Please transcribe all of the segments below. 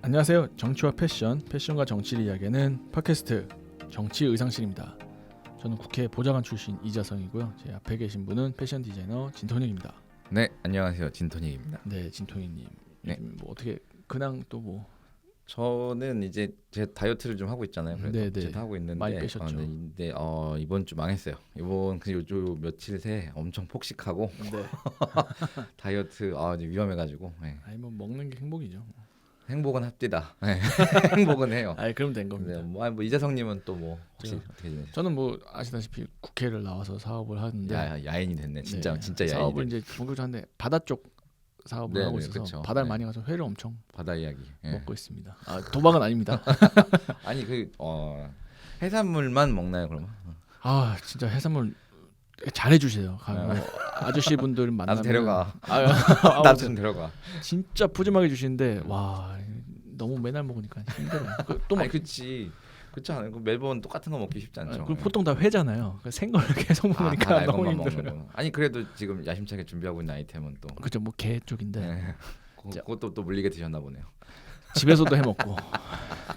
안녕하세요. 정치와 패션과 정치를 이야기하는 팟캐스트 정치 의상실입니다. 저는 국회 보좌관 출신 이자성이고요. 제 앞에 계신 분은 패션 디자이너 진토닉입니다. 네, 안녕하세요. 진토닉입니다. 네, 진토닉님. 네. 요즘 뭐 어떻게 근황 또 뭐? 저는 이제 제 다이어트를 좀 하고 있잖아요. 그래서 네네. 어쨌든 하고 있는데 많이 빼셨죠? 근데 이번 주 망했어요. 이번 요 며칠 새 엄청 폭식하고 네. 다이어트 이제 위험해가지고 아니 뭐 먹는 게 행복이죠. 행복은 합디다. 네. 행복은 해요. 아니 그럼 된 겁니다. 네, 뭐 이재성님은 또 뭐 혹시 어떻게 지내세요? 저는 뭐 아시다시피 국회를 나와서 사업을 하는데 야인이 됐네. 진짜 야인이. 사업을 이제 본격적으로 하는데 바다 쪽 사업을 네, 하고 네, 있어서 그쵸. 바다를 네. 많이 가서 회를 엄청 바다 이야기. 예. 먹고 있습니다. 도박은 아닙니다. 아니 해산물만 먹나요 그러면? 진짜 해산물 잘해주세요. 아저씨 분들 만나면 나도 데려가. 나도 나도 좀 데려가. 진짜 푸짐하게 주시는데 와 너무 맨날 먹으니까 힘들어. 아니 그렇지 않아요. 매번 똑같은 거 먹기 쉽지 않죠. 보통 다 회잖아요. 생걸 계속 먹으니까 다 너무 날것만 힘들어요. 먹는 거. 아니 그래도 지금 야심차게 준비하고 있는 아이템은 또 그죠, 뭐 게 쪽인데 네. 그것도 또 물리게 드셨나 보네요. 집에서도 해 먹고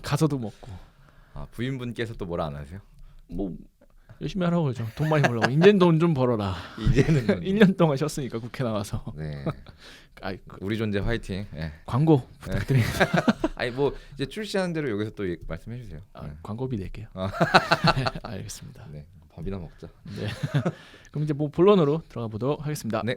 가서도 먹고 부인분께서 또 뭐라 안 하세요? 뭐 열심히 하라고 그러죠. 돈 많이 벌라고. 이제는 돈 좀 벌어라. 이제는 1년 동안 쉬었으니까 국회 나와서. 네. 아이, 우리 존재 화이팅. 네. 광고 부탁드립니다. 아니 뭐 이제 출시하는 대로 여기서 또 말씀해 주세요. 네. 광고비 낼게요. 알겠습니다. 네. 밥이나 먹자. 네. 그럼 이제 뭐 본론으로 들어가 보도록 하겠습니다. 네.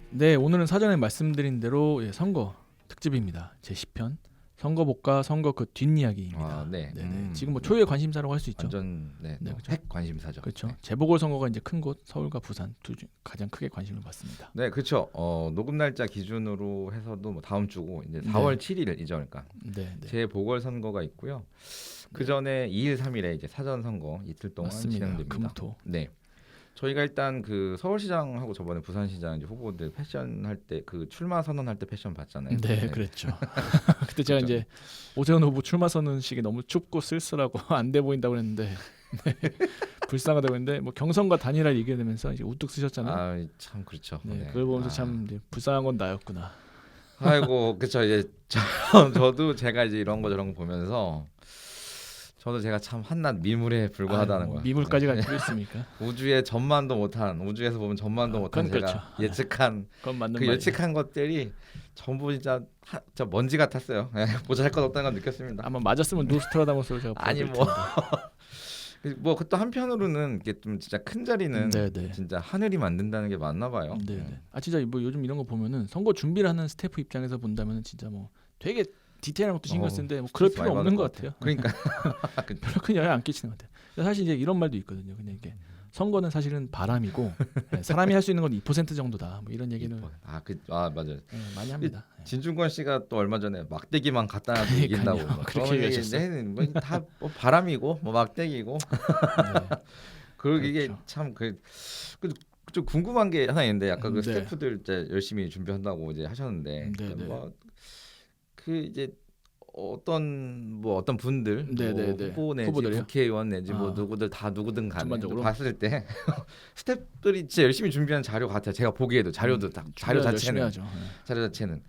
네, 오늘은 사전에 말씀드린 대로 선거 특집입니다. 제 10편 선거복과 선거 그 뒷이야기입니다. 네. 지금 뭐 초유의 관심사라고 할 수 있죠. 완전 그렇죠. 핵 관심사죠. 그렇죠. 네. 재보궐 선거가 이제 큰 곳 서울과 부산 두 중 가장 크게 관심을 받습니다. 네, 그렇죠. 녹음 날짜 기준으로 해서도 뭐 다음 주고 이제 4월 7일이죠, 그러니까. 네. 재보궐 선거가 있고요. 그 전에 2일, 3일에 이제 사전 선거 이틀 동안 맞습니다. 진행됩니다. 금토. 네. 저희가 일단 그 서울시장하고 저번에 부산시장 이제 후보들 패션 할 때 그 출마 선언할 때 패션 봤잖아요. 네, 그랬죠. 그때 제가 이제 오세훈 후보 출마 선언식이 너무 춥고 쓸쓸하고 안 돼 보인다고 했는데 불쌍하다고 했는데 뭐 경선과 단일화를 이겨내면서 이제 우뚝 쓰셨잖아요. 참 그렇죠. 네, 그걸 보면서 참 이제 불쌍한 건 나였구나. 아이고, 그렇죠. 이제 저도 제가 이제 이런 거 저런 거 보면서 저도 제가 참 한낱 미물에 불과하다는 거야. 미물까지 갈 필요 있습니까? 우주에 전만도 못한, 우주에서 보면 전만도 못한 제가 그렇죠. 예측한 그건 맞는 그 말이에요. 예측한 것들이 전부 진짜 먼지 같았어요. 보잘것 없다는 걸 느꼈습니다. 아마 맞았으면 노스트라다무스를 제가 아니 뭐 그것도 한편으로는 이게 좀 진짜 큰 자리는 네네. 진짜 하늘이 만든다는 게 맞나 봐요. 네. 진짜 뭐 요즘 이런 거 보면은 선거 준비를 하는 스태프 입장에서 본다면은 진짜 뭐 되게 디테일한 것도 신경 쓰는데 뭐 그럴 필요 없는 것 같아요. 그러니까 별로 큰 영향 안 끼치는 것 같아요. 사실 이제 이런 말도 있거든요. 그냥 이게 선거는 사실은 바람이고 사람이 할 수 있는 건 2% 정도다. 뭐 이런 얘기는 맞아요. 많이 합니다. 진중권 씨가 또 얼마 전에 막대기만 갖다 놔도 이긴다고 그렇게 얘기하셨어요. 다 뭐 바람이고 뭐 막대기고. 그리고 이게 그렇죠. 참 좀 궁금한 게 하나 있는데 아까 그 네. 스태프들 이제 열심히 준비한다고 이제 하셨는데 그 이제 어떤 분들 후보 내지 후보들이요? 국회의원 내지 뭐 누구든 간에 전반적으로? 봤을 때 스태프들이 진짜 열심히 준비한 자료 같아요. 제가 보기에도 자료 자체는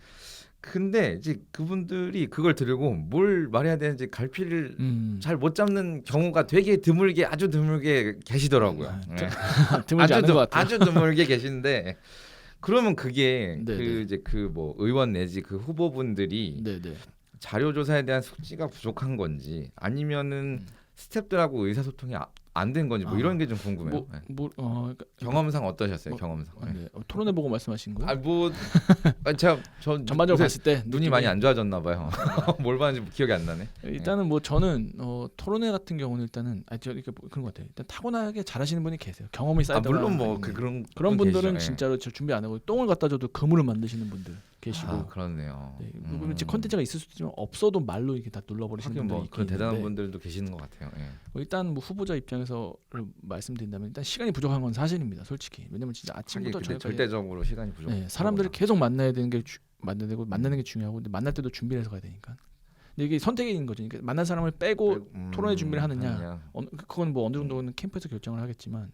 근데 이제 그분들이 그걸 들고 뭘 말해야 되는지 갈피를 잘 못 잡는 경우가 되게 아주 드물게 계시더라고요. 드물지 않은 것 같아요. 아주 드물게 계신데 그러면 그게 네네. 그 뭐 의원 내지 그 후보분들이 네네. 자료 조사에 대한 숙지가 부족한 건지 아니면은 스태프들하고 의사소통이 안 된 건지 뭐 이런 게 좀 궁금해요. 그러니까 경험상 어떠셨어요? 경험상. 토론해 보고 말씀하신 거예요? 제가 전반적으로 봤을 때 눈이 많이 안 좋아졌나 봐요. 뭘 봤는지 기억이 안 나네. 일단은 뭐 저는 토론회 같은 경우는 일단은 저 이렇게 그런 것 같아요. 일단 타고나게 잘하시는 분이 계세요. 경험이 쌓였다. 물론 뭐 그런 분들은 계시죠. 진짜로 준비 안 하고 똥을 갖다 줘도 그물을 만드시는 분들 계시고. 그렇네요. 컨텐츠가 있을 수도 있지만 없어도 말로 이렇게 다 눌러버리시는 분들이 그런 대단한 분들도 계시는 것 같아요. 일단 뭐 후보자 입장에서 말씀드린다면 일단 시간이 부족한 건 사실입니다. 솔직히 왜냐면 진짜 아침부터 저녁까지 절대적으로 시간이 부족. 사람들을 계속 만나야 되는 게 만나는 게 중요하고 근데 만날 때도 준비를 해서 가야 되니까. 근데 이게 선택인 거죠. 그러니까 만난 사람을 빼고 토론회 준비를 하느냐. 그건 뭐 어느 정도는 캠프에서 결정을 하겠지만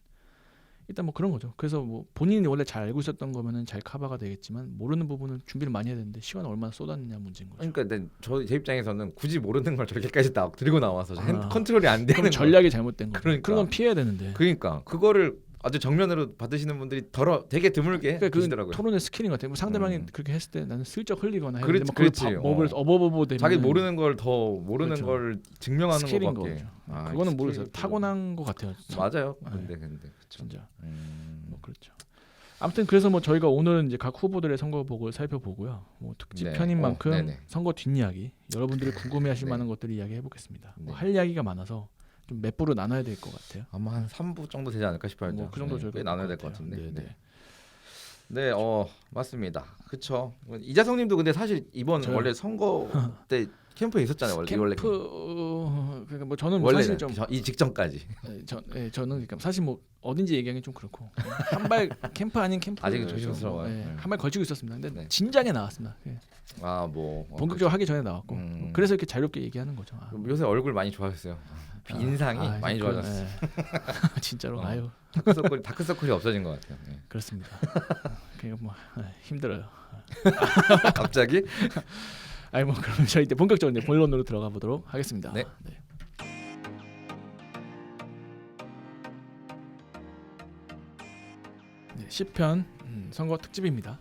일단 뭐 그런 거죠. 그래서 뭐 본인이 원래 잘 알고 있었던 거면은 잘 커버가 되겠지만 모르는 부분은 준비를 많이 해야 되는데 시간을 얼마나 쏟았느냐 문제인 거죠. 그러니까 제 입장에서는 굳이 모르는 걸 저렇게까지 들고 나와서 컨트롤이 안 되는 그럼 전략이 잘못된 거죠. 그러니까. 그런 건 피해야 되는데. 그러니까 그거를 아주 정면으로 받으시는 분들이 되게 드물게 그러니까 계시더라고요. 그 토론의 스킬인 것 같아요. 뭐 상대방이 그렇게 했을 때 나는 슬쩍 흘리거나 해야 되는데 그렇지. 뭐를 어버버버 되면 자기 모르는 걸 더 모르는 그렇죠. 걸 증명하는 스킬인 것밖에. 거죠. 그거는 모르겠어요. 타고난 것 같아요. 맞아요. 네. 근데 그쵸. 진짜 뭐 그렇죠. 아무튼 그래서 뭐 저희가 오늘은 이제 각 후보들의 선거복을 살펴보고요. 뭐 특집 네. 편인 만큼 네네. 선거 뒷이야기 여러분들이 궁금해하실 네. 만한 것들을 이야기해 보겠습니다. 네. 뭐 할 이야기가 많아서 좀 몇 부로 나눠야 될 것 같아요. 아마 한 3부 정도 되지 않을까 싶어요. 뭐 그 정도 저희가 꽤 나눠야 될 것 같은데. 네. 네, 맞습니다. 그렇죠. 이자성님도 근데 사실 이번 원래 선거 때 캠프에 있었잖아요. 그러니까 뭐 저는 원래 사실 좀 이 직전까지 저는 그러니까 사실 뭐 어딘지 얘기하기 좀 그렇고 한 발 캠프 아닌 캠프 아직은 조심스러워요. 한 발 걸치고 있었습니다. 근데 네. 진작에 나왔습니다. 본격적으로 하기 전에 나왔고 그래서 이렇게 자유롭게 얘기하는 거죠. 요새 얼굴 많이 좋아졌어요. 인상이 많이 좋아졌어요. 진짜로 아유 다크서클이 없어진 것 같아요. 네. 그렇습니다. 그러니까 뭐 힘들어요. 갑자기? 아니 뭐 그럼 저희 이제 본격적으로 본론으로 들어가 보도록 하겠습니다. 네. 네, 10편 선거 특집입니다.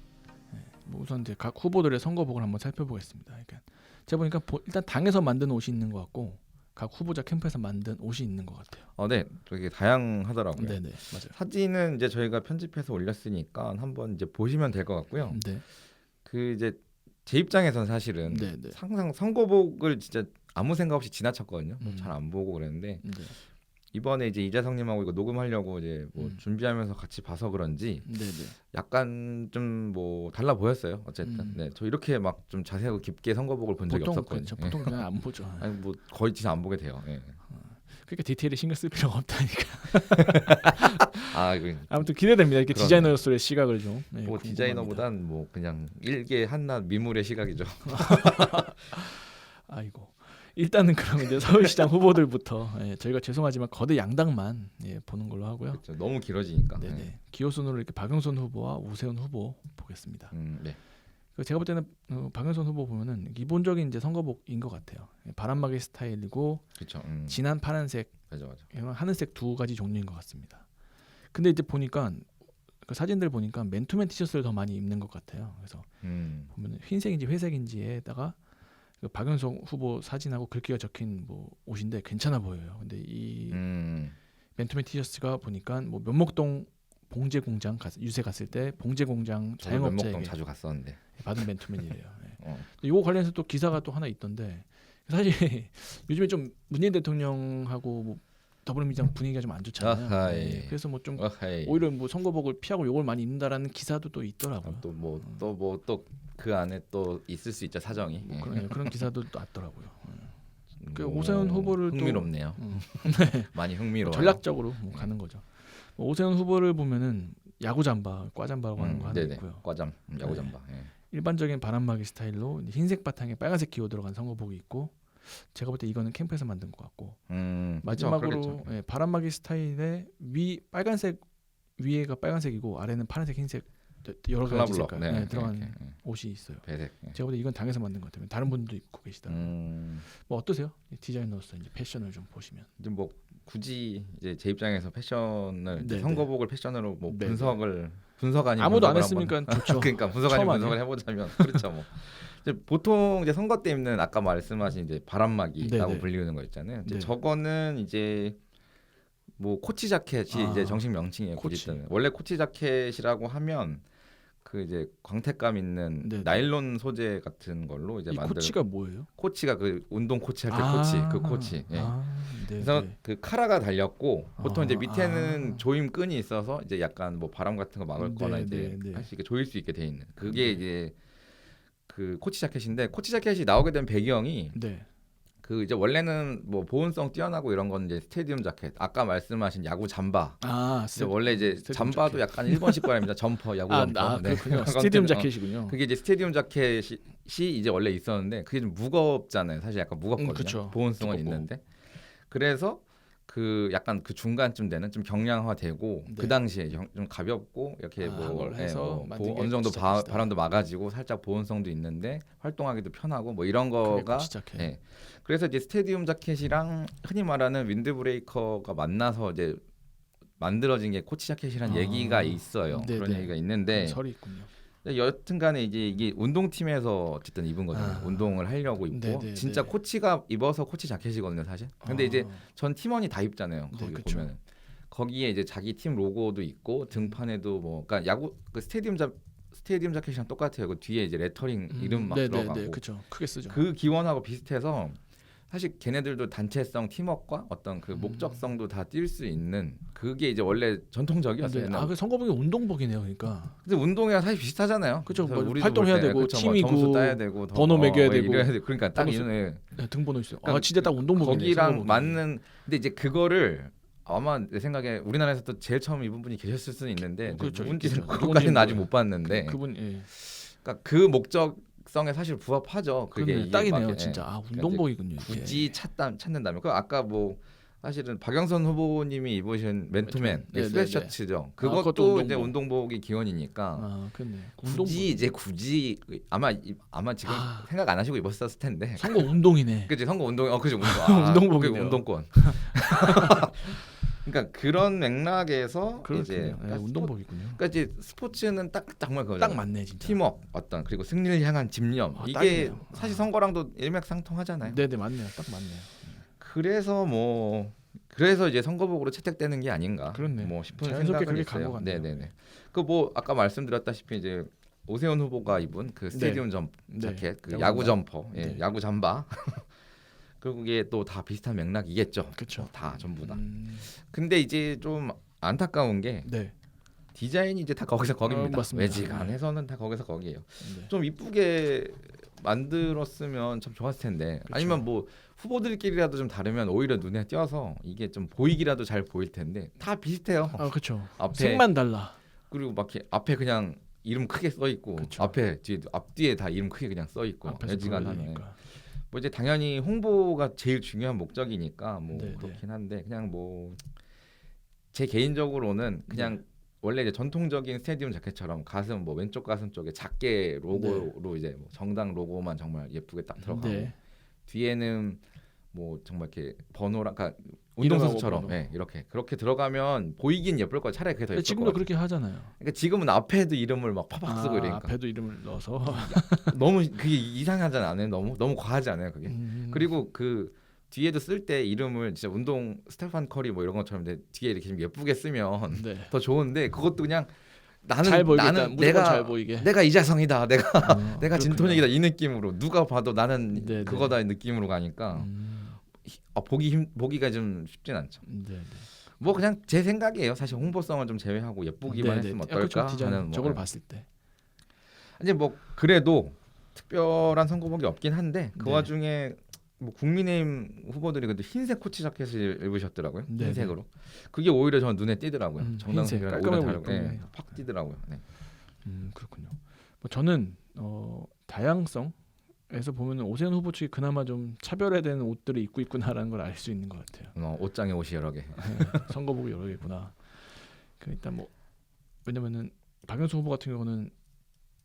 뭐 우선 이제 각 후보들의 선거복을 한번 살펴보겠습니다. 그러니까 제가 보니까 일단 당에서 만든 옷이 있는 것 같고 각 후보자 캠프에서 만든 옷이 있는 것 같아요. 네, 되게 다양하더라고요. 네네 맞아요. 사진은 이제 저희가 편집해서 올렸으니까 한번 이제 보시면 될 것 같고요. 네. 그 이제 제 입장에서는 사실은 항상 선거복을 진짜 아무 생각 없이 지나쳤거든요. 잘 안 보고 그랬는데 이번에 이제 이자성님하고 이거 녹음하려고 이제 뭐 준비하면서 같이 봐서 그런지 약간 좀 뭐 달라 보였어요. 어쨌든 저 이렇게 막 좀 자세하고 깊게 선거복을 본 적이 없었거든요. 보통 그냥 안 보죠. 아니 뭐 거의 진짜 안 보게 돼요. 그러니까 디테일에 신경 쓸 필요가 없다니까. 아무튼 기대됩니다. 이렇게 디자이너로서의 시각을 좀. 뭐 디자이너보단 뭐 그냥 일개 한낱 미물의 시각이죠. 아이고. 일단은 그럼 이제 서울시장 후보들부터 저희가 죄송하지만 거대 양당만 보는 걸로 하고요. 그렇죠. 너무 길어지니까. 네네. 기호순으로 이렇게 박영선 후보와 우세훈 후보 보겠습니다. 네. 제가 볼 때는 박영선 후보 보면은 기본적인 이제 선거복인 것 같아요. 바람막이 스타일이고 그렇죠. 진한 파란색, 맞아. 하늘색 두 가지 종류인 것 같습니다. 근데 이제 보니까 그 사진들 보니까 맨투맨 티셔츠를 더 많이 입는 것 같아요. 그래서 보면 흰색인지 회색인지에다가 그 박영선 후보 사진하고 글귀가 적힌 뭐 옷인데 괜찮아 보여요. 근데 이 맨투맨 티셔츠가 보니까 뭐 면목동 봉제 공장 유세 갔을 때 봉제 공장 자영업자에게 면목동 자주 갔었는데 받은 맨투맨이래요. 이거 관련해서 또 기사가 또 하나 있던데 사실 요즘에 좀 문재인 대통령하고 뭐 더불어민주당 분위기가 좀 안 좋잖아요. 그래서 뭐 좀 오히려 뭐 선거복을 피하고 요걸 많이 입는다라는 기사도 또 있더라고요. 또 그 안에 또 있을 수 있죠 사정이. 뭐 그런 기사도 또 왔더라고요. 그 오세훈 후보를 흥미롭네요. 네. 많이 흥미로워. 전략적으로 가는 거죠. 오세훈 후보를 보면은 야구 잠바, 과 잠바라고 하는 거 하나 있고요. 과잠, 야구 잠바. 일반적인 바람막이 스타일로 흰색 바탕에 빨간색 기호 들어간 선거복이 있고 제가 볼 때 이거는 캠프에서 만든 것 같고 마지막으로 바람막이 스타일의 빨간색 위에가 빨간색이고 아래는 파란색, 흰색 여러 가지 색깔 들어간 옷이 있어요. 배색. 제가 볼 때 이건 당에서 만든 것 같아요. 다른 분도 입고 계시더라고요. 뭐 어떠세요? 디자이너로서 이제 패션을 좀 보시면. 이제 뭐 굳이 이제 제 입장에서 패션을 선거복을 패션으로 뭐 분석 아닌 아무도 안 했으니까 좋죠. 그러니까 분석 아닌 분석을 해보자면 그렇죠 뭐. 이제 보통 이제 선거 때 입는 아까 말씀하신 이제 바람막이라고 불리는 거 있잖아요. 이제 저거는 이제 뭐 코치 자켓이 이제 정식 명칭이에요. 원래 코치 자켓이라고 하면 그 이제 광택감 있는 나일론 소재 같은 걸로 이제 만든. 코치가 뭐예요? 코치가 그 운동 코치 할 때 코치, 그 코치. 그래서 그 카라가 달렸고 보통 이제 밑에는 조임 끈이 있어서 이제 약간 뭐 바람 같은 거 막을거나 이제 할 수 있게 조일 수 있게 돼 있는. 그게 이제 그 코치 자켓인데 코치 자켓이 나오게 된 배경이. 그 이제 원래는 뭐 보온성 뛰어나고 이런 건 이제 스테디움 자켓 아까 말씀하신 야구 잠바 원래 이제 잠바도 자켓. 약간 일본식 바람입니다. 점퍼 야구 점퍼 그렇군요. 스테디움 자켓이군요. 그게 이제 스테디움 자켓이 이제 원래 있었는데 그게 좀 무겁잖아요. 사실 약간 무겁거든요. 보온성은 있는데 그래서 그 약간 그 중간쯤 되는 좀 경량화되고 그 당시에 좀 가볍고 이렇게 해서 어느 정도 바람도 막아지고 살짝 보온성도 있는데 활동하기도 편하고 뭐 이런 거가 그래서 이제 스테디움 자켓이랑 흔히 말하는 윈드브레이커가 만나서 이제 만들어진 게 코치 자켓이라는 얘기가 있어요. 그런 얘기가 있는데 설이 있군요. 여튼간에 이게 운동팀에서 어쨌든 입은 거잖아요. 운동을 하려고 입고 진짜 코치가 입어서 코치 자켓이거든요, 사실. 근데 이제 전 팀원이 다 입잖아요. 거기 보면 거기에 이제 자기 팀 로고도 있고 등판에도 뭐 그러니까 야구 그 스테디움 자켓이랑 똑같아요. 그 뒤에 이제 레터링 이름 막 들어가고. 그렇죠. 크게 쓰죠. 그 기원하고 비슷해서 사실 걔네들도 단체성, 팀워크와 어떤 그 목적성도 다 띌 수 있는 그게 이제 원래 전통적이었어요. 그 선거복이 운동복이네요, 그러니까. 근데 운동이랑 사실 비슷하잖아요. 그렇죠. 뭐 활동해야 되고 팀이고 점수 따야 되고 번호 매겨야 되고 그러니까 딱 이런 등번호 있어요. 그러니까 진짜 딱 운동복이네. 거기랑 선거복이. 맞는. 근데 이제 그거를 아마 내 생각에 우리나라에서도 제일 처음 입은 분이 계셨을 수는 있는데 그분까지는 아직 못 봤는데 그분 그러니까 그 목적 성에 사실 부합하죠. 그게 딱이네요, 진짜. 운동복이군요. 굳이 찾는다면 그 아까 뭐 사실은 박영선 후보님이 입으신 맨투맨 스웨트셔츠죠. 그것도 이제 운동복이 기원이니까. 굳이 아마 지금 생각 안 하시고 입었었을 텐데. 선거 운동이네. 그치 선거 운동. 그죠 운동복이네요. 운동권. 그러니까 그런 맥락에서 이제 운동복이군요. 그러니까 이제 스포츠는 딱 정말 그거죠. 딱 맞네, 진짜. 팀워크 어떤 그리고 승리를 향한 집념 이게 딱이네요. 사실 선거랑도 일맥상통하잖아요. 네네 맞네요, 딱 맞네요. 그래서 이제 선거복으로 채택되는 게 아닌가. 그렇네. 뭐 싶은 생각은 있어요. 네네네. 그 뭐 아까 말씀드렸다시피 이제 오세훈 후보가 입은 그 스테디움 자켓, 그 야구 점퍼, 야구 잠바. 결국에 또 다 비슷한 맥락이겠죠. 그렇죠. 다 전부 다. 근데 이제 좀 안타까운 게 디자인이 이제 다 거기서 거기입니다. 외지간에서는 다 거기서 거기예요. 좀 이쁘게 만들었으면 참 좋았을 텐데. 그쵸. 아니면 뭐 후보들끼리라도 좀 다르면 오히려 눈에 띄어서 이게 좀 보이기라도 잘 보일 텐데 다 비슷해요. 그렇죠. 색만 달라. 그리고 막 이렇게 앞에 그냥 이름 크게 써 있고 앞에 앞뒤에 다 이름 크게 그냥 써 있고 외지간 하면. 뭐 이제 당연히 홍보가 제일 중요한 목적이니까 뭐 그렇긴 한데 그냥 뭐 제 개인적으로는 그냥 원래 이제 전통적인 스테디움 자켓처럼 가슴 뭐 왼쪽 가슴 쪽에 작게 로고로 이제 뭐 정당 로고만 정말 예쁘게 딱 들어가고 뒤에는 뭐 정말 이렇게 번호랑 그러니까 운동선수처럼 그렇게 들어가면 보이긴 예쁠 거야. 차라리 그게 더 예쁠 거 지금도 그렇게 하잖아요. 그러니까 지금은 앞에도 이름을 막 팍팍 쓰고 이러니까 앞에도 이름을 넣어서 너무 그게 이상하지 않아요? 너무 과하지 않아요? 그게. 그리고 그 뒤에도 쓸 때 이름을 진짜 운동 스테판 커리 뭐 이런 것처럼 뒤에 이렇게 좀 예쁘게 쓰면 더 좋은데 그것도 그냥 나는 내가 이자성이다. 내가 진토닉이다 이 느낌으로 누가 봐도 나는 그거다 느낌으로 가니까 보기가 좀 쉽진 않죠. 뭐 그냥 제 생각이에요. 사실 홍보성을 좀 제외하고 예쁘기만 했으면 어떨까 하는 저걸 봤을 때. 이제 뭐 그래도 특별한 선거복이 없긴 한데 그 와중에 뭐 국민의힘 후보들이 그래도 흰색 코치 자켓을 입으셨더라고요. 흰색으로. 그게 오히려 저는 눈에 띄더라고요. 정당색이랑 오히려 다르고 확 띄더라고요. 그렇군요. 뭐 저는 다양성에서 보면 오세훈 후보 측이 그나마 좀 차별화되는 옷들을 입고 있구나라는 걸 알 수 있는 것 같아요. 옷장에 옷이 여러 개. 선거복이 여러 개구나. 일단 뭐 왜냐면은 박영수 후보 같은 경우는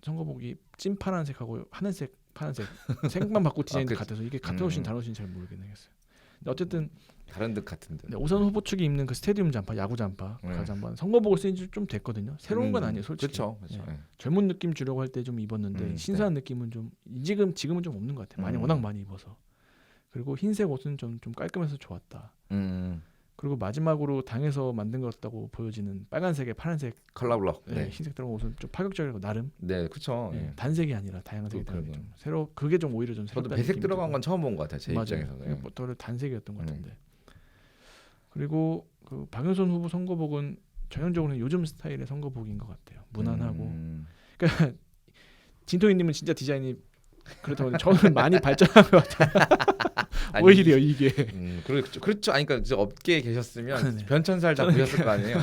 선거복이 찐 파란색하고 하늘색, 파란색 색만 바꾸 디자인 같아서 이게 같은 옷인지 다른 옷인지 잘 모르겠어요. 어쨌든 다른 듯 같은데. 오세훈 후보 측이 입는 그 스테디움 잠바, 야구 잠바, 가잠바 선거복을 쓴 지 좀 됐거든요. 새로운 건 아니에요, 솔직히. 그렇죠. 젊은 느낌 주려고 할 때 좀 입었는데 신선한 느낌은 좀 지금은 좀 없는 것 같아요. 워낙 많이 입어서. 그리고 흰색 옷은 좀 깔끔해서 좋았다. 그리고 마지막으로 당에서 만든 것 같다고 보여지는 빨간색에 파란색 컬러블럭, 흰색 들어간 옷은 좀 파격적이고 나름. 네, 그렇죠. 단색이 아니라 다양한 색이 들어간 좀 그게 좀 오히려 좀 저도 배색 들어간 건 처음 본 것 같아요. 제 입장에서는. 또 단색이었던 것 같은데. 그리고 그 박영선 후보 선거복은 전형적으로 요즘 스타일의 선거복인 것 같아요. 무난하고. 그러니까 진토이님은 진짜 디자인이 그렇다고 저는 많이 발전한 것 같아요. 오히려 이게 그렇죠. 아니 그러니까 업계에 계셨으면 변천사를 다 보셨을 거 아니에요.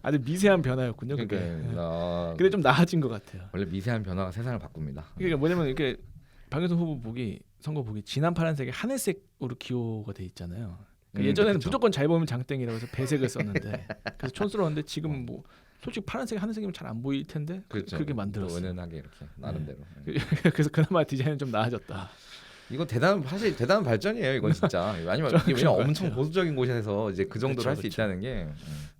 아주 미세한 변화였군요. 근데 좀 나아진 것 같아요. 원래 미세한 변화가 세상을 바꿉니다. 그러니까 뭐냐면 이렇게 박영선 후보 선거복이 진한 파란색에 하늘색으로 기호가 돼 있잖아요. 예전에는 그쵸. 무조건 잘 보면 장땡이라고 해서 배색을 썼는데 그래서 촌스러웠는데 지금 뭐 솔직히 파란색 하늘색이면 잘 안 보일 텐데 그렇죠. 그렇게 만들었어요. 은은하게 이렇게 나름대로. 그래서 그나마 디자인은 좀 나아졌다. 이거 사실 대단한 발전이에요. 이건 진짜. 아니면 이게 왜냐 엄청 보수적인 곳에서 이제 그 정도로 할 수 있다는 게.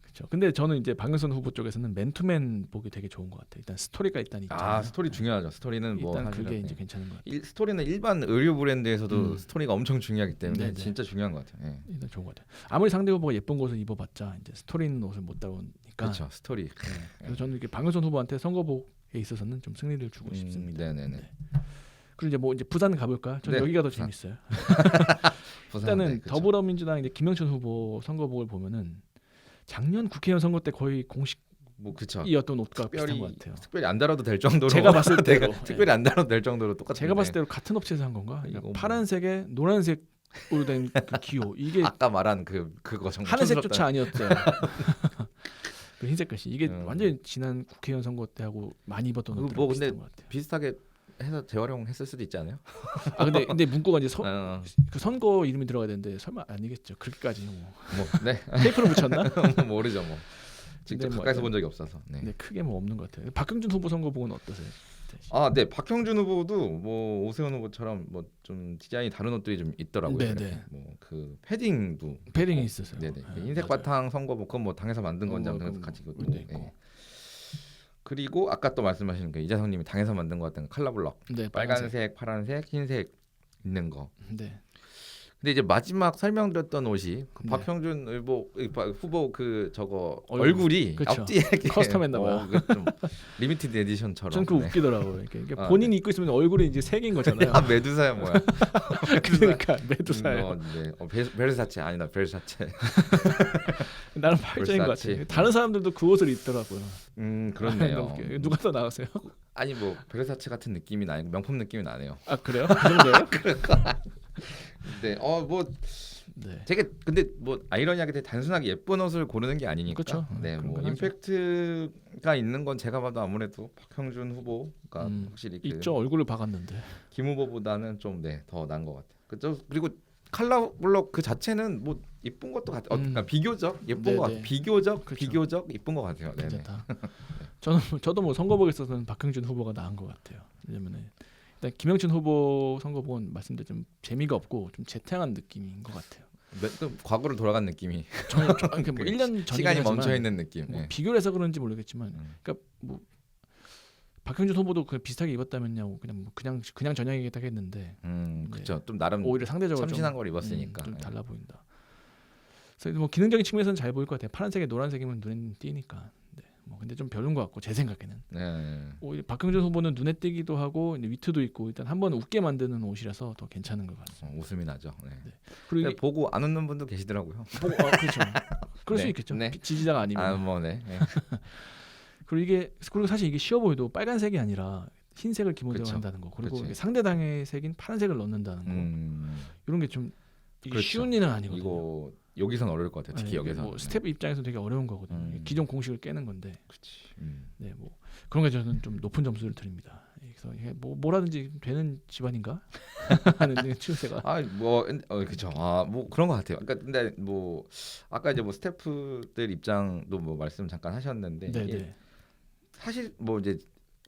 그렇죠. 근데 저는 이제 박영선 후보 쪽에서는 맨투맨 보기 되게 좋은 것 같아요. 일단 스토리가 일단 있잖아요. 스토리 중요하죠. 스토리는 뭐 일단 그게 이제 괜찮은 것 같아요. 스토리는 일반 의류 브랜드에서도 스토리가 엄청 중요하기 때문에 진짜 중요한 것 같아요. 예. 일단 좋은 것 같아요. 아무리 상대 후보가 예쁜 옷을 입어봤자 이제 스토리 있는 옷을 못 따라오니까. 그렇죠. 스토리. 그래서 저는 이렇게 박영선 후보한테 선거복에 있어서는 좀 승리를 주고 싶습니다. 네네네. 네. 그리고 이제 뭐 이제 부산 가볼까요? 저는 여기가 더 재밌어요. 일단은 더불어민주당 이제 김영춘 후보 선거복을 보면은 작년 국회의원 선거 때 거의 공식 뭐 그쵸. 이었던 옷과 비슷한 것 같아요. 특별히 안 달아도 될 정도로 제가 봤을 때 특별히 안 달아도 될 정도로 똑같은. 제가 봤을 때 같은 업체에서 한 건가? 그러니까 파란색에 노란색으로 된 그 기호 이게 아까 말한 그거 정말 하늘색조차 아니었죠. 그 흰색 글씨 이게 완전 지난 국회의원 선거 때 하고 많이 입었던 옷들 뭐 비슷한 근데 것 같아요. 비슷하게 해서 재활용했을 수도 있지 않아요? 근데 문구가 이제 그 선거 이름이 들어가야 되는데 설마 아니겠죠. 그렇게까지 네. 테이프를 붙였나? 모르죠 뭐. 직접 가까이서 본 적이 없어서. 네, 크게 뭐 없는 것 같아요. 박형준 후보 선거복은 어떠세요? 네, 박형준 후보도 뭐 오세훈 후보처럼 뭐 좀 디자인이 다른 옷들이 좀 있더라고요. 네. 뭐 그 패딩도 패딩이 있었어요. 네네. 흰색 바탕 선거복 그건 뭐 당에서 만든 건지 아무튼 같이 있고. 그리고 아까 또 말씀하신 그 이재성님이 당에서 만든 것 같은 컬러 블럭. 네, 빨간색, 파란색, 흰색 있는 거. 네. 근데 이제 마지막 설명드렸던 옷이 그 박형준 후보 그 저거 얼굴이 그쵸. 앞뒤에 커스텀했나 봐요. 좀 리미티드 에디션처럼. 전 그거 웃기더라고요. 이게 본인이 입고 있으면 얼굴이 이제 색인 거잖아요. 메두사야 뭐야? 그러니까 메두사예요. 베르사체 아니다 베르사체. 나는 팔자인 것 같아요. 다른 사람들도 그 옷을 입더라고요. 그렇네요. 누가 더 나왔어요? 아니 뭐 베르사체 같은 느낌이 나고 명품 느낌이 나네요. 그래요? 그 정도예요? 그럴까? 네, 되게 근데 뭐 아이러니하게 되게 단순하게 예쁜 옷을 고르는 게 아니니까. 그렇죠. 네, 뭐 임팩트가 있는 건 제가 봐도 아무래도 박형준 후보가 확실히 있죠. 얼굴을 박았는데 김 후보보다는 좀 더 나은 것 같아요. 그리고 컬러 블럭 그 자체는 뭐 이쁜 것도 같아요. 그러니까 비교적 예쁜 것 같아요. 비교적 이쁜 것 같아요. 괜찮다. 저도 뭐 선거복에 있어서는 박형준 후보가 나은 것 같아요. 왜냐면 일단 김영춘 후보 선거복은 말씀드린 좀 재미가 없고 좀 재탕한 느낌인 것 같아요. 과거로 돌아간 느낌이. 저는 뭐 1년 전 시간이 멈춰 있는 느낌. 뭐 비교를 해서 그런지 모르겠지만, 그러니까 뭐 박형준 후보도 그 비슷하게 입었다면요, 그냥 전형이겠다 했는데, 그렇죠. 좀 나름 오히려 상대적으로 참신한 걸 입었으니까 좀 달라 보인다. 그래서 뭐 기능적인 측면에서는 잘 보일 것 같아요. 파란색에 노란색이면 눈에 띄니까. 뭐 근데 좀 별론 것 같고 제 생각에는. 오히려 박형준 후보는 눈에 띄기도 하고 위트도 있고 일단 한번 웃게 만드는 옷이라서 더 괜찮은 것 같습니다. 웃음이 나죠. 네. 그리고 보고 안 웃는 분도 계시더라고요. 그렇죠. 그럴 수 있겠죠. 지지자가 아니면. 네. 그리고 사실 이게 쉬워 보여도 빨간색이 아니라 흰색을 기본적으로 한다는 거. 그리고 상대당의 색인 파란색을 넣는다는 거. 이런 게 좀 쉬운 일은 아니거든요. 이거 여기선 어려울 것 같아요. 특히 여기서. 뭐 스텝 입장에서 되게 어려운 거거든요. 기존 공식을 깨는 건데. 그렇지. 네, 뭐 그런 게 저는 좀 높은 점수를 드립니다. 그래서 이게 뭐라든지 되는 집안인가 하는 추세가. 그렇죠. 뭐 그런 것 같아요. 그러니까 근데 뭐 아까 이제 뭐 스태프들 입장도 뭐 말씀 잠깐 하셨는데 사실 뭐 이제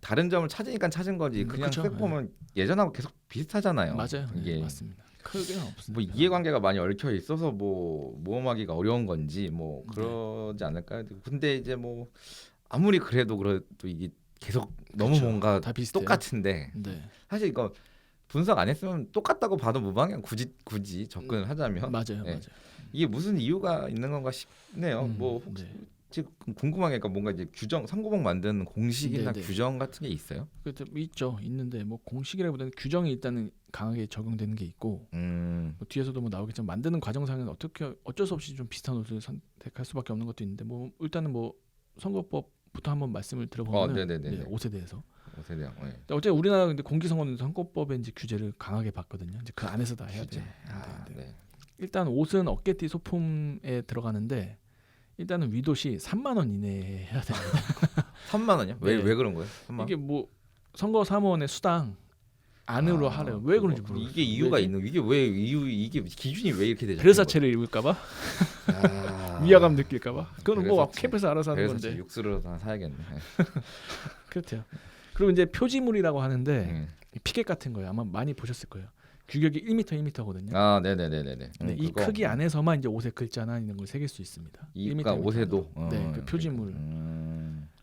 다른 점을 찾으니까 찾은 거지. 그냥 색 보면 예전하고 계속 비슷하잖아요. 맞아요. 이게 맞습니다. 크게는 없습니다. 뭐 이해관계가 많이 얽혀 있어서 뭐 모험하기가 어려운 건지 뭐 그러지 않을까요? 근데 이제 뭐 아무리 그래도 이게 계속 너무 뭔가 똑같은데 사실 이거 분석 안 했으면 똑같다고 봐도 무방해요. 굳이 접근을 하자면. 맞아요. 이게 무슨 이유가 있는 건가 싶네요. 뭐 혹시 지금 궁금한 게 뭔가 이제 선거복 만드는 공식이나 규정 같은 게 있어요? 있죠. 있는데 뭐 공식이라기보다는 규정이 일단은 강하게 적용되는 게 있고 뭐 뒤에서도 뭐 나오겠지만 만드는 과정상은 어쩔 수 없이 좀 비슷한 옷을 선택할 수밖에 없는 것도 있는데 뭐 일단은 뭐 선거법부터 한번 말씀을 들어보면 옷에 대해서. 어쨌든 우리나라 근데 공기선거는 선거법의 이제 규제를 강하게 받거든요. 이제 그 안에서 다 해야 돼요. 일단 옷은 어깨띠 소품에 들어가는데. 일단은 위도시 3만 원 이내에 해야 됩니다. 3만 원이요? 왜 그런 거예요? 3만 원? 이게 뭐 선거 사무원의 수당 안으로 하래요. 왜 그런지 모르겠어요. 이게 이유가 있는 이게 왜 이게 기준이 왜 이렇게 되죠? 벼사체를 입을까봐 위화감 느낄까봐. 그건 뭐 캠프에서 알아서 하는 건데. 육수로 다 사야겠네. 그렇대요. 그리고 이제 표지물이라고 하는데 피켓 같은 거예요. 아마 많이 보셨을 거예요. 규격이 1m, 1m거든요. 아, 네네네네네. 이 크기 안에서만 이제 옷에 글자나 이런 걸 새길 수 있습니다. 그러니까 옷에도. 네, 그 표지물.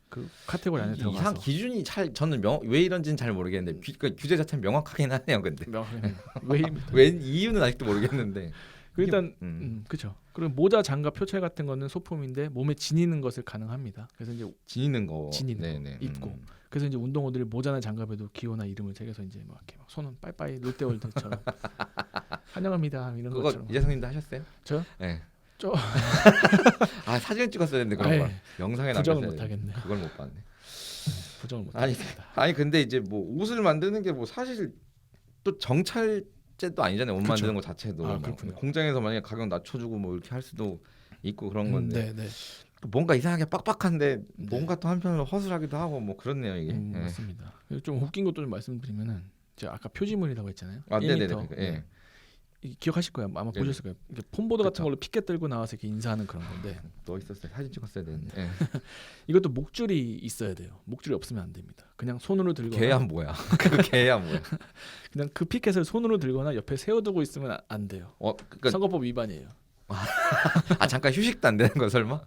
그 카테고리 안에 들어가서. 이상 기준이 저는 왜 이런지는 잘 모르겠는데 그러니까 규제 자체는 명확하긴 하네요. 근데 왜 이유는 아직도 모르겠는데. 일단 그렇죠. 그리고 모자, 장갑, 표체 같은 거는 소품인데 몸에 지니는 것을 가능합니다. 그래서 이제 지니는 거 입고. 그래서 이제 운동화들이 모자나 장갑에도 기호나 이름을 새겨서 이제 막 이렇게 막 손은 빠이빠이 롯데월드처럼 환영합니다 이런 그거 것처럼. 이재성님도 하셨어요? 저요? 네. 아 사진을 찍었어야 했는데 그런 거 영상에 부정을 못 하겠네. 그걸 못 봤네. 부정을 못. 아니 근데 이제 뭐 옷을 만드는 게 뭐 사실 또 정찰제도 아니잖아요. 옷 만드는 거 자체도 뭐 공장에서 만약에 가격 낮춰주고 뭐 이렇게 할 수도 있고 그런 건데 네. 뭔가 이상하게 빡빡한데 뭔가 또 한편으로 허술하기도 하고 뭐 그렇네요 이게. 맞습니다. 좀 웃긴 것도 좀 말씀드리면은 제가 아까 표지물이라고 했잖아요. 네네네. 기억하실 거예요. 아마 보셨을 거예요. 폼보드 같은 걸로 피켓 들고 나와서 이렇게 인사하는 그런 건데. 또 있었어요. 사진 찍었어야 되는데. 이것도 목줄이 있어야 돼요. 목줄이 없으면 안 됩니다. 그냥 손으로 들거나. 걔야 뭐야? 그 걔야 뭐야? 그냥 그 피켓을 손으로 들거나 옆에 세워두고 있으면 안 돼요. 그러니까 선거법 위반이에요. 잠깐 휴식도 안 되는 거 설마?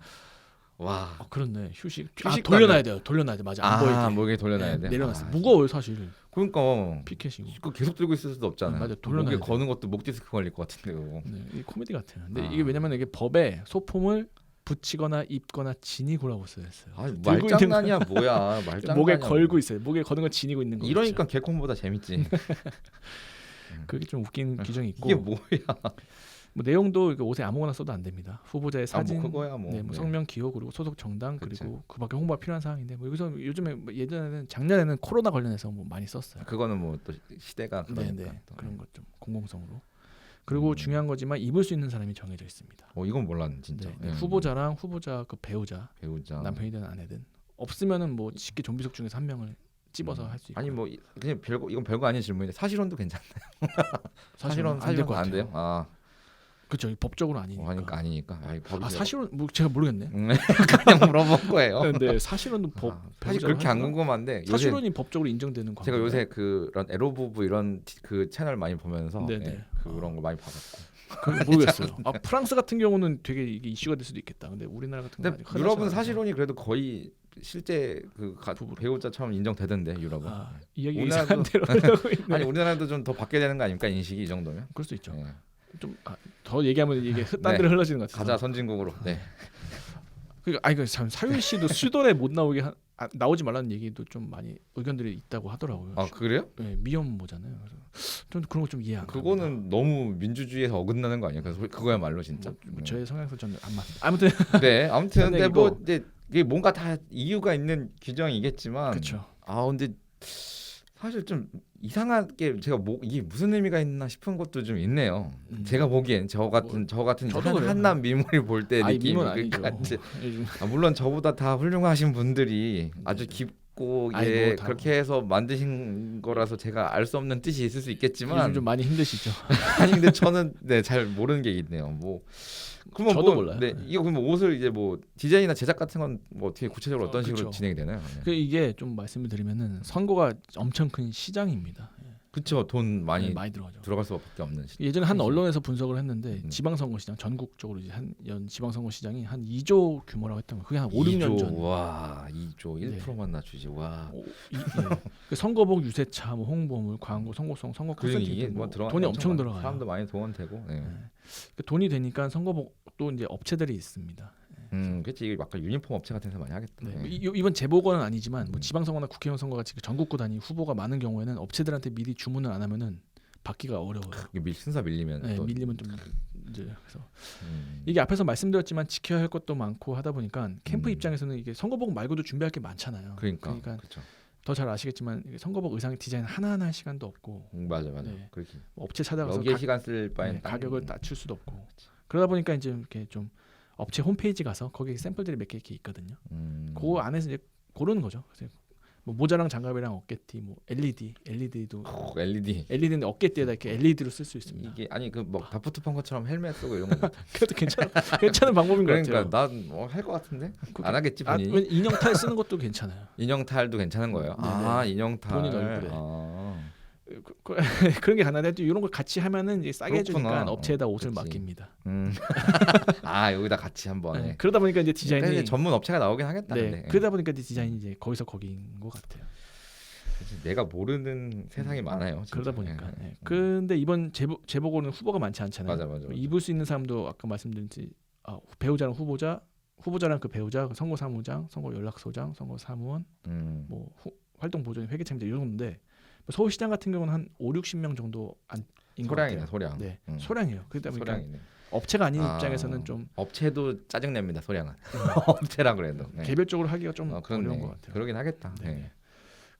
와. 그렇네. 휴식 돌려놔야 돼요. 돌려놔야 돼. 맞아. 안 보이게. 목에 돌려놔야 돼. 내려놨어. 무거워요 사실. 그러니까 피켓이. 이거 계속 들고 있을 수도 없잖아요. 맞아. 돌려놔야 목에 거는 것도 목 디스크 걸릴 것 같은데요. 네, 이 코미디 같아요. 근데 이게 왜냐면 이게 법에 소품을 붙이거나 입거나 지니고라고 써있어요. 말장난이야 뭐야? 말장난이야. 목에 걸고 있어요. 목에 거는 거 지니고 있는 거. 이러니까 개콘보다 재밌지. 그게 좀 웃긴 규정이 있고. 이게 뭐야? 뭐 내용도 옷에 아무거나 써도 안 됩니다. 후보자의 사진, 그거야 뭐. 성명, 기호 그리고 소속 정당 그리고 그밖에 홍보가 필요한 사항인데 뭐 여기서 요즘에 예전에는 작년에는 코로나 관련해서 뭐 많이 썼어요. 그거는 뭐 또 시대가 그러니까 그런 것 좀 공공성으로. 그리고 중요한 거지만 입을 수 있는 사람이 정해져 있습니다. 이건 몰랐네 진짜. 후보자랑 후보자 그 배우자 남편이든 아내든 없으면은 뭐 쉽게 좀비속 중에서 한 명을 집어서 할 수 있고. 아니 뭐 그냥 이건 별거 아닌 질문인데 사실혼도 괜찮나요? 사실혼 안 돼요. 아. 그렇죠. 법적으로 아니니까. 사실은 뭐 제가 모르겠네. 그냥 물어본 거예요. 근데 사실은 사실 그렇게 안 궁금한데 사실은 법적으로 인정되는 광고. 제가 요새 그런 에로 부부 이런 그 채널 많이 보면서 그런 거 많이 봐갖고. 모르겠어요. 프랑스 같은 경우는 되게 이게 이슈가 될 수도 있겠다. 근데 우리나라 같은 경우는 유럽은 사실혼이 그래도 거의 실제 배우자처럼 인정되던데 유럽은. 이야기 이상한 대로 하려고 있네. 아니 우리나라도 좀 더 바뀌어야 되는 거 아닙니까 인식이 이 정도면? 그럴 수 있죠. 좀 더 얘기하면 이게 딴 데로 흘러지는 것 같아요. 가자 선진국으로. 네. 그러니까 이거 참 사유리 씨도 수도에 못 나오게 나오지 말라는 얘기도 좀 많이 의견들이 있다고 하더라고요. 그래요? 네, 미혼모잖아요. 그래서 좀 그런 거 좀 이해 안 갑니다. 그거는 너무 민주주의에서 어긋나는 거 아니에요? 그래서 그거야말로 진짜. 저의 성향에서 저는 안 맞. 아무튼 근데 뭐 이게 뭔가 다 이유가 있는 규정이겠지만. 그렇죠. 근데 사실 좀 이상하게 제가 이게 무슨 의미가 있나 싶은 것도 좀 있네요. 제가 보기엔 저 같은 한남 미모를 볼 때 느낌이 물론 저보다 다 훌륭하신 분들이 아주 깊고 그렇게 해서 만드신 거라서 제가 알 수 없는 뜻이 있을 수 있겠지만 요즘 좀 많이 힘드시죠. 아니 근데 저는 잘 모르는 게 있네요. 그러면 저도 몰라요. 이거 그러면 옷을 이제 뭐 디자인이나 제작 같은 건 뭐 어떻게 구체적으로 어떤 식으로 진행이 되나요? 이게 좀 말씀을 드리면은 선거가 엄청 큰 시장입니다. 그렇죠. 돈 많이 들어가죠. 들어갈 수밖에 없는. 예전에 한 언론에서 분석을 했는데 지방선거 시장 전국적으로 이제 한 지방선거 시장이 한 2조 규모라고 했던 거. 그게 한 5, 6년 전. 와, 2조 1%만 낮추지. 와. 그 선거복 유세차, 뭐 홍보물, 광고, 선거송, 선거 콘서트 돈이 엄청 들어가요. 사람도 많이 동원되고. 돈이 되니까 선거복도 이제 업체들이 있습니다. 그렇지. 이게 아까 유니폼 업체 같은 데서 많이 하겠다. 이번 재보궐은 아니지만 뭐 지방선거나 국회의원 선거 같이 전국구 단위 후보가 많은 경우에는 업체들한테 미리 주문을 안 하면은 받기가 어려워요. 순서 밀리면 밀리면 좀 이제 그래서 이게 앞에서 말씀드렸지만 지켜야 할 것도 많고 하다 보니까 캠프 입장에서는 이게 선거복 말고도 준비할 게 많잖아요. 그러니까 그렇죠. 더 잘 아시겠지만 선거복 의상 디자인 하나하나 할 시간도 없고. 맞아. 그렇게. 업체 찾아가서 여기에 시간 쓸 바엔 가격을 낮출 수도 없고. 그러다 보니까 이제 이렇게 좀 업체 홈페이지 가서 거기 샘플들이 몇 개 이렇게 있거든요. 그 안에서 이제 고르는 거죠. 그래서 뭐 모자랑 장갑이랑 어깨띠, 뭐 LED도 LED인데 어깨띠에다 이렇게 LED로 쓸 수 있습니다. 이게 아니 그 뭐 다프트 펑크처럼 헬멧 쓰고 이런 거. 그래도 괜찮은 방법인 것 같아요. 그러니까 난 뭐 할 것 같은데 안 하겠지 본인이. 인형탈 쓰는 것도 괜찮아요. 인형탈도 괜찮은 거예요. 인형탈. 본인 얼굴에. 그런 게 가능한데 또 이런 걸 같이 하면은 이제 싸게 해주니까 업체에다 옷을 맡깁니다. 여기다 같이 한번. 그러다 보니까 이제 디자인이 전문 업체가 나오긴 하겠다. 근데. 그러다 보니까 이제 디자인이 이제 거기서 거기인 것 같아요. 내가 모르는 세상이 많아요. 진짜. 그러다 보니까. 근데 이번 제복으로는 후보가 많지 않잖아요. 맞아. 입을 수 있는 사람도 아까 말씀드린 배우자랑 후보자랑 그 배우자, 선거 사무장, 선거 연락소장, 선거 사무원, 뭐 활동 보조인 회계책임자 이런 건데. 서울시장 같은 경우는 한 5-60명 정도 인 것 같아요. 소량. 네, 소량이에요. 그러다 보니까 업체가 아닌 입장에서는 좀 업체도 짜증 냅니다. 소량은. 업체라 그래도 개별적으로 하기가 좀 어려운 것 같아요. 그러긴 하겠다. 네.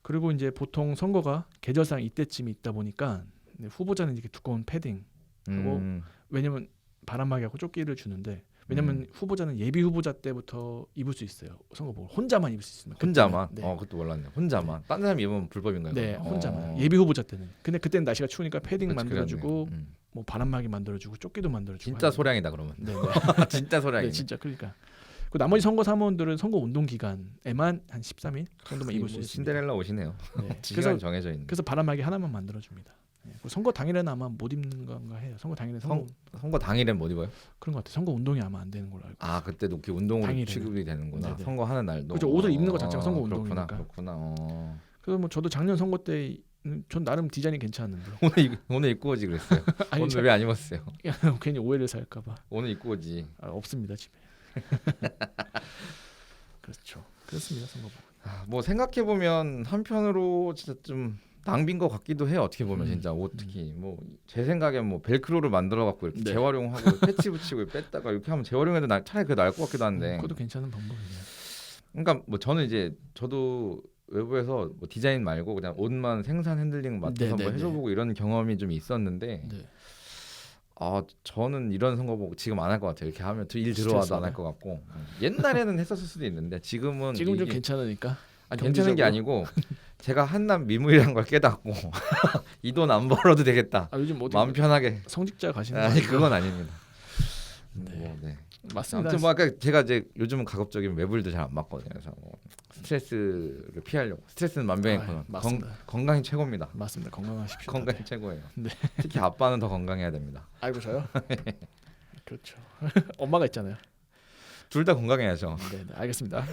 그리고 이제 보통 선거가 계절상 이때쯤이 있다 보니까 후보자는 이렇게 두꺼운 패딩 하고 왜냐면 바람막이 하고 조끼를 주는데 왜냐면 후보자는 예비 후보자 때부터 입을 수 있어요. 선거복을 혼자만 입을 수 있습니다. 혼자만? 그것도 몰랐네. 혼자만. 딴 사람 입으면 불법인가요? 네, 혼자만. 예비 후보자 때는. 근데 그때는 날씨가 추우니까 패딩 만들어주고 뭐 바람막이 만들어주고 조끼도 만들어주고. 진짜 소량이다 그러면. 네. 진짜 소량이네. 네, 진짜 그러니까. 그 나머지 선거 사무원들은 선거 운동 기간에만 한 13일 정도만 입을 수 있습니다. 신데렐라 옷이네요. 네. 그래서 정해져 있는. 그래서 바람막이 하나만 만들어줍니다. 선거 당일에는 아마 못 입는 건가 해요. 선거 당일에 선거 당일엔 못 입어요? 그런 것 같아요. 선거 운동이 아마 안 되는 걸로 알고. 그때 놓기 운동으로 당일에는. 취급이 되는구나. 네네. 선거하는 날도. 그렇죠. 옷을 입는 것 자체가 선거 운동이니까. 그렇구나. 그래서 뭐 저도 작년 선거 때 전 나름 디자인이 괜찮았는데. 오늘 입고 오지 그랬어요. 아니, 오늘 왜 안 입었어요? 괜히 오해를 살까봐. 오늘 입고 오지. 없습니다 집에. 그렇죠. 그렇습니다 선거복. 뭐 생각해 보면 한편으로 진짜 좀 낭비인 것 같기도 해요. 어떻게 보면 진짜 옷 특히 뭐 제 생각엔 뭐 벨크로를 만들어 갖고 이렇게 재활용하고 패치 붙이고 뺐다가 이렇게 하면 재활용해도 차라리 그게 나을 것 같기도 한데. 그것도 괜찮은 방법이네요. 그러니까 뭐 저는 이제 저도 외부에서 뭐 디자인 말고 그냥 옷만 생산 핸들링 맡아서 뭐 해줘보고 이런 경험이 좀 있었는데. 저는 이런 선거복 지금 안 할 것 같아요. 이렇게 하면 일 들어와도 안 할 것 같고. 옛날에는 했었을 수도 있는데 지금 좀 괜찮으니까. 괜찮은 게 아니고 제가 한낱 미물이란 걸 깨닫고 이 돈 안 벌어도 되겠다. 요즘 마음 편하게 성직자 가시는 아니 그건 아닙니다. 맞습니다. 아무튼 뭐 아까 제가 이제 요즘은 가급적이면 매불도 잘 안 맞거든요. 그래서 뭐 스트레스를 피하려고. 스트레스는 만병의 건강이 최고입니다. 맞습니다. 건강하십시오. 건강이 최고예요. 특히 아빠는 더 건강해야 됩니다. 아이고 저요? 그렇죠. 엄마가 있잖아요. 둘 다 건강해야죠. 네, 알겠습니다.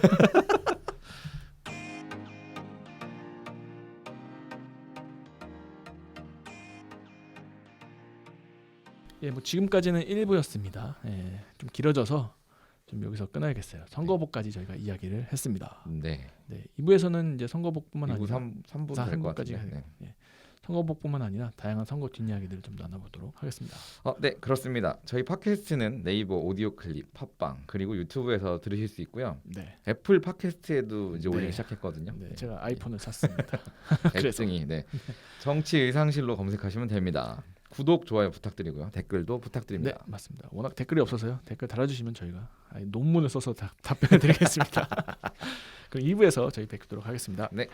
뭐 지금까지는 1부였습니다. 좀 길어져서 좀 여기서 끊어야겠어요. 선거복까지 저희가 이야기를 했습니다. 네. 2부에서는 이제 선거복뿐만 아니라 3부 될 것 같은데. 선거복뿐만 아니라 다양한 선거 뒷이야기들을 좀 나눠보도록 하겠습니다. 네, 그렇습니다. 저희 팟캐스트는 네이버 오디오 클립, 팟빵 그리고 유튜브에서 들으실 수 있고요. 애플 팟캐스트에도 이제 올리기 시작했거든요. 제가 아이폰을 샀습니다. 앱등이 정치 의상실로 검색하시면 됩니다. 구독, 좋아요 부탁드리고요. 댓글도 부탁드립니다. 네, 맞습니다. 워낙 댓글이 없어서요. 댓글 달아주시면 저희가 논문을 써서 답변해 드리겠습니다. 그럼 2부에서 저희 뵙도록 하겠습니다. 네.